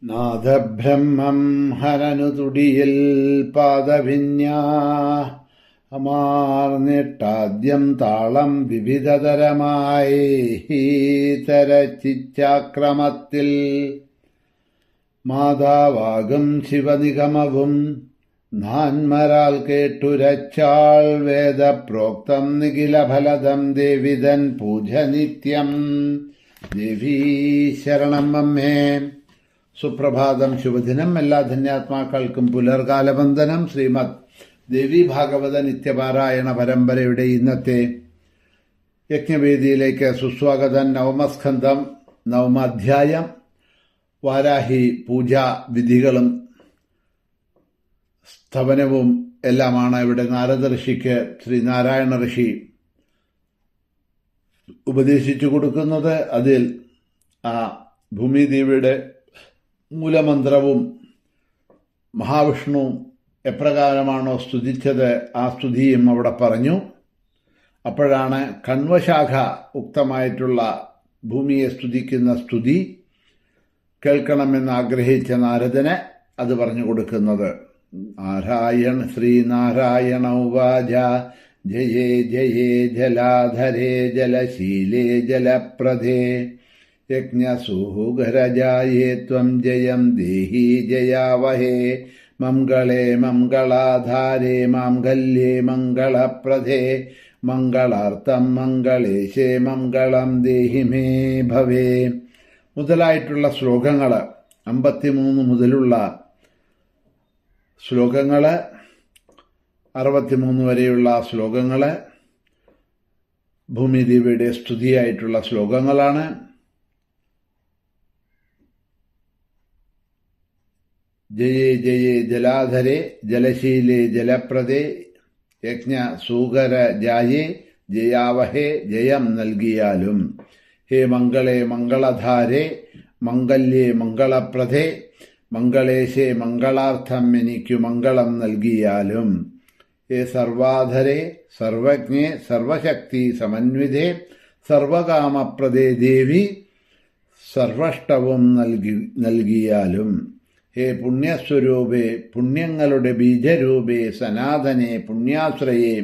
നാദബ്രഹ്മം ഹരനു തുടിയിൽ പാദവിന്യാമാർന്നിട്ടാദ്യം താളം വിവിധതരമായി തരച്ചിച്ചാക്രമത്തിൽ മാതാവാകും ശിവനിഗമവും നാൻമരാൽ കേട്ടുരച്ചാൾ വേദപ്രോക്തം നിഖിലഫലദം ദേവിതൻ പൂജനിത്യം. ദേവീ ശരണം അമ്മേ. സുപ്രഭാതം, ശുഭദിനം. എല്ലാ ധന്യാത്മാക്കൾക്കും പുലർകാലവന്ദനം. ശ്രീമദ് ദേവി ഭാഗവത നിത്യപാരായണ പരമ്പരയുടെ ഇന്നത്തെ യജ്ഞവേദിയിലേക്ക് സുസ്വാഗതം. നവമസ്കന്ധം, നവമാധ്യായം. വാരാഹി പൂജാ വിധികളും സ്തവനവും എല്ലാമാണ് ഇവിടെ നാരദ ഋഷിക്ക് ശ്രീനാരായണ ഋഷി ഉപദേശിച്ചു കൊടുക്കുന്നത്. അതിൽ ആ ഭൂമിദേവിയുടെ മൂലമന്ത്രവും മഹാവിഷ്ണു എപ്രകാരമാണോ സ്തുതിച്ചത് ആ സ്തുതിയും അവിടെ പറഞ്ഞു. അപ്പോഴാണ് കണ്വശാഖ ഉക്തമായിട്ടുള്ള ഭൂമിയെ സ്തുതിക്കുന്ന സ്തുതി കേൾക്കണമെന്ന് ആഗ്രഹിച്ച നാരദന് അത് പറഞ്ഞു കൊടുക്കുന്നത്. ശ്രീനാരായണ ഉവാച ജയേ ജയേ ജലാധരേ ജലശീലേ ജലപ്രദേ യജ്ഞസൂഹരജായേ ത്വം ജയം ദേഹി ജയാവഹേ മംഗളേ മംഗളാധാരേ മാംഗല്യേ മംഗളപ്രദേ മംഗളാർത്ഥം മംഗളേശേ മംഗളം ദേഹി മേ ഭവേ മുതലായിട്ടുള്ള ശ്ലോകങ്ങൾ 53 മുതലുള്ള ശ്ലോകങ്ങൾ 63 വരെയുള്ള ശ്ലോകങ്ങൾ ഭൂമിദേവിയുടെ സ്തുതിയായിട്ടുള്ള ശ്ലോകങ്ങളാണ്. ജയേ ജയേ ജലാധരേ ജലശീലേ ജലപ്രദേ യജ്ഞസൂകര ജായേ ജയാവഹേ ജയം നൽകിയാലും. ഹേ മംഗളേ മംഗളധാരേ മംഗല്യേ മംഗളപ്രദേ മംഗളേശേ മംഗളാർത്ഥം എനിക്കു മംഗളം നൽകിയാലും. ഹേ സർവാധരേ സർവജ്ഞേ സർവശക്തി സമന്വിതേ സർവകാമപ്രദേ ദേവി സർവഷ്ടവും നൽകിയാലും. ഹേ പുണ്യസ്വരൂപേ പുണ്യങ്ങളുടെ ബീജരൂപേ സനാതനെ പുണ്യാശ്രയേ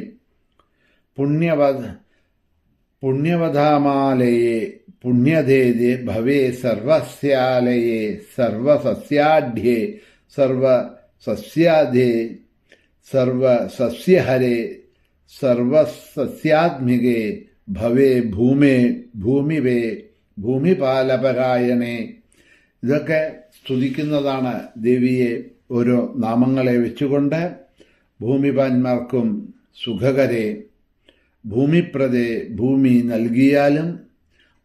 പുണ്യവധാമാലയെ പുണ്യദേ ഭവേ സർവസ്യാലയെ സർവസസ്യാഢ്യേ സർവസസ്യാദേ സർവസസ്യഹരേ സർവസസ്യാത്മികേ ഭവേ ഭൂമേ ഭൂമിവേ ഭൂമിപാലപരായണേ. ഇതൊക്കെ സ്തുതിക്കുന്നതാണ് ദേവിയെ ഓരോ നാമങ്ങളെ വെച്ചുകൊണ്ട്. ഭൂമിപാന്മാർക്കും സുഖകരെ ഭൂമിപ്രദേ ഭൂമി നൽകിയാലും.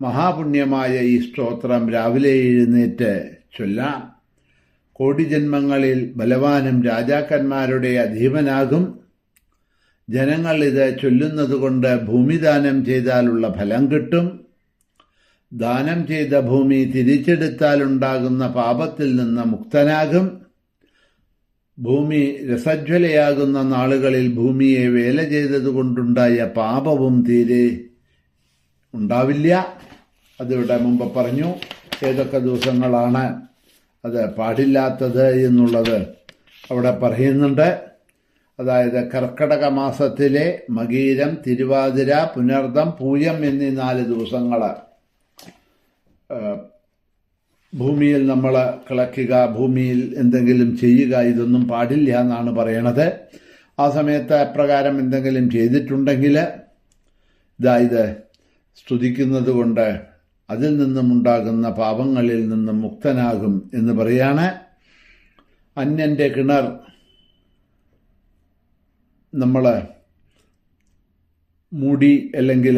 മഹാപുണ്യമായ ഈ സ്തോത്രം രാവിലെ എഴുന്നേറ്റ് ചൊല്ലാം. കോടി ജന്മങ്ങളിൽ ബലവാനും രാജാക്കന്മാരുടെ അധീപനാകും. ജനങ്ങൾ ഇത് ചൊല്ലുന്നതുകൊണ്ട് ഭൂമിദാനം ചെയ്താലുള്ള ഫലം കിട്ടും. ദാനം ചെയ്ത ഭൂമി തിരിച്ചെടുത്താലുണ്ടാകുന്ന പാപത്തിൽ നിന്ന് മുക്തനാകും. ഭൂമി രസജ്വലയാകുന്ന നാളുകളിൽ ഭൂമിയെ വേല ചെയ്തതുകൊണ്ടുണ്ടായ പാപവും തീരെ ഉണ്ടാവില്ല. അതിവിടെ മുമ്പ് പറഞ്ഞു. ഏതൊക്കെ ദിവസങ്ങളാണ് അത് പാടില്ലാത്തത് എന്നുള്ളത് അവിടെ പറയുന്നുണ്ട്. അതായത് കർക്കടക മാസത്തിലെ മകീരം, തിരുവാതിര, പുനർദം, പൂയം എന്നീ 4 ദിവസങ്ങൾ ഭൂമിയിൽ നമ്മൾ കിളയ്ക്കുക, ഭൂമിയിൽ എന്തെങ്കിലും ചെയ്യുക, ഇതൊന്നും പാടില്ല എന്നാണ് പറയണത്. ആ സമയത്ത് അപ്രകാരം എന്തെങ്കിലും ചെയ്തിട്ടുണ്ടെങ്കിൽ ഇത് സ്തുതിക്കുന്നത് കൊണ്ട് അതിൽ നിന്നും ഉണ്ടാകുന്ന പാപങ്ങളിൽ നിന്നും മുക്തനാകും എന്ന് പറയാണ്. അന്യന്റെ കിണർ നമ്മൾ മൂടി അല്ലെങ്കിൽ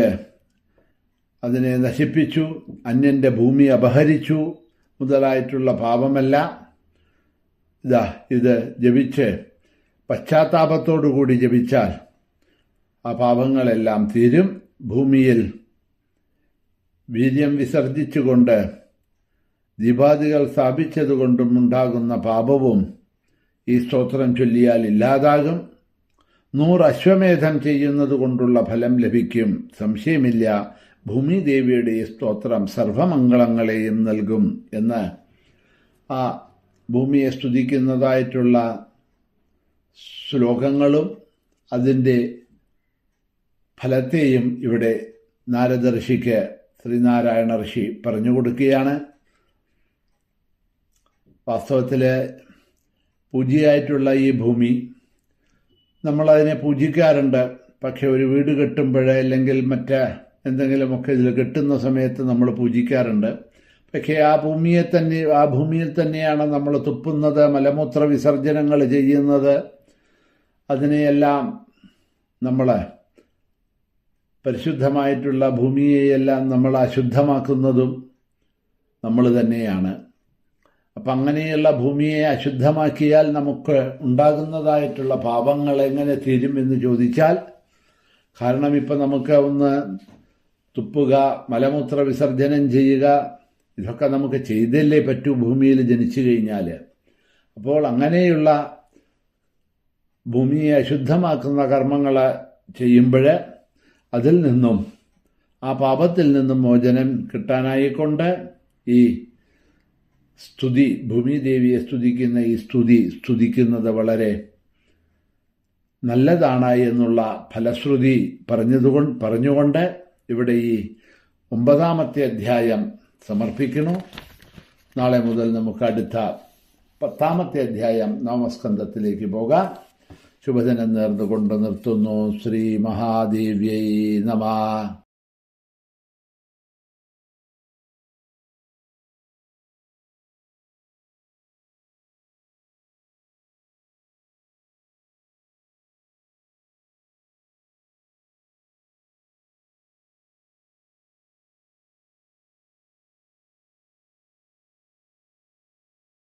അതിനെ നശിപ്പിച്ചു, അന്യന്റെ ഭൂമി അപഹരിച്ചു മുതലായിട്ടുള്ള പാപമല്ല. ഇത് ജപിച്ച് പശ്ചാത്താപത്തോടുകൂടി ജപിച്ചാൽ ആ പാപങ്ങളെല്ലാം തീരും. ഭൂമിയിൽ വീര്യം വിസർജിച്ചുകൊണ്ട് ദീപാദികൾ സ്ഥാപിച്ചതുകൊണ്ടും ഉണ്ടാകുന്ന പാപവും ഈ സ്തോത്രം ചൊല്ലിയാൽ ഇല്ലാതാകും. 100 അശ്വമേധം ചെയ്യുന്നത് കൊണ്ടുള്ള ഫലം ലഭിക്കും. സംശയമില്ല, ഭൂമിദേവിയുടെ ഈ സ്തോത്രം സർവമംഗളങ്ങളെയും നൽകും എന്ന് ആ ഭൂമിയെ സ്തുതിക്കുന്നതായിട്ടുള്ള ശ്ലോകങ്ങളും അതിൻ്റെ ഫലത്തെയും ഇവിടെ നാരദ ഋഷിക്ക് ശ്രീനാരായണ ഋഷി പറഞ്ഞു കൊടുക്കുകയാണ്. വാസ്തവത്തിൽ പൂജ്യമായിട്ടുള്ള ഈ ഭൂമി നമ്മളതിനെ പൂജിക്കാറുണ്ട്. പക്ഷെ ഒരു വീട് കെട്ടുമ്പോൾ അല്ലെങ്കിൽ എന്തെങ്കിലുമൊക്കെ ഇതിൽ കെട്ടുന്ന സമയത്ത് നമ്മൾ പൂജിക്കാറുണ്ട്. പക്ഷേ ആ ഭൂമിയിൽ തന്നെയാണ് നമ്മൾ തുപ്പുന്നത്, മലമൂത്ര വിസർജനങ്ങൾ ചെയ്യുന്നത്. അതിനെയെല്ലാം നമ്മൾ പരിശുദ്ധമായിട്ടുള്ള ഭൂമിയെയെല്ലാം നമ്മൾ അശുദ്ധമാക്കുന്നതും നമ്മൾ തന്നെയാണ്. അപ്പം അങ്ങനെയുള്ള ഭൂമിയെ അശുദ്ധമാക്കിയാൽ നമുക്ക് ഉണ്ടാകുന്നതായിട്ടുള്ള പാപങ്ങൾ എങ്ങനെ തീരും എന്ന് ചോദിച്ചാൽ, കാരണം ഇപ്പം നമുക്ക് ഒന്ന് തുപ്പുക, മലമൂത്ര വിസർജനം ചെയ്യുക, ഇതൊക്കെ നമുക്ക് ചെയ്തല്ലേ പറ്റൂ ഭൂമിയിൽ ജനിച്ചു കഴിഞ്ഞാൽ. അപ്പോൾ അങ്ങനെയുള്ള ഭൂമിയെ അശുദ്ധമാക്കുന്ന കർമ്മങ്ങൾ ചെയ്യുമ്പോൾ അതിൽ നിന്നും, ആ പാപത്തിൽ നിന്നും മോചനം കിട്ടാനായിക്കൊണ്ട് ഈ സ്തുതി, ഭൂമിദേവിയെ സ്തുതിക്കുന്ന ഈ സ്തുതിക്കുന്നത് വളരെ നല്ലതാണ് എന്നുള്ള ഫലശ്രുതി പറഞ്ഞുകൊണ്ട് ഇവിടെ ഈ 9-ാമത്തെ അധ്യായം സമർപ്പിക്കുന്നു. നാളെ മുതൽ നമുക്ക് അടുത്ത 10-ാമത്തെ അധ്യായം നാമസ്കന്ധത്തിലേക്ക് പോകാം. ശുഭദിനം നേർന്നുകൊണ്ട് നിർത്തുന്നു. ശ്രീ മഹാദേവ്യൈ നമഃ.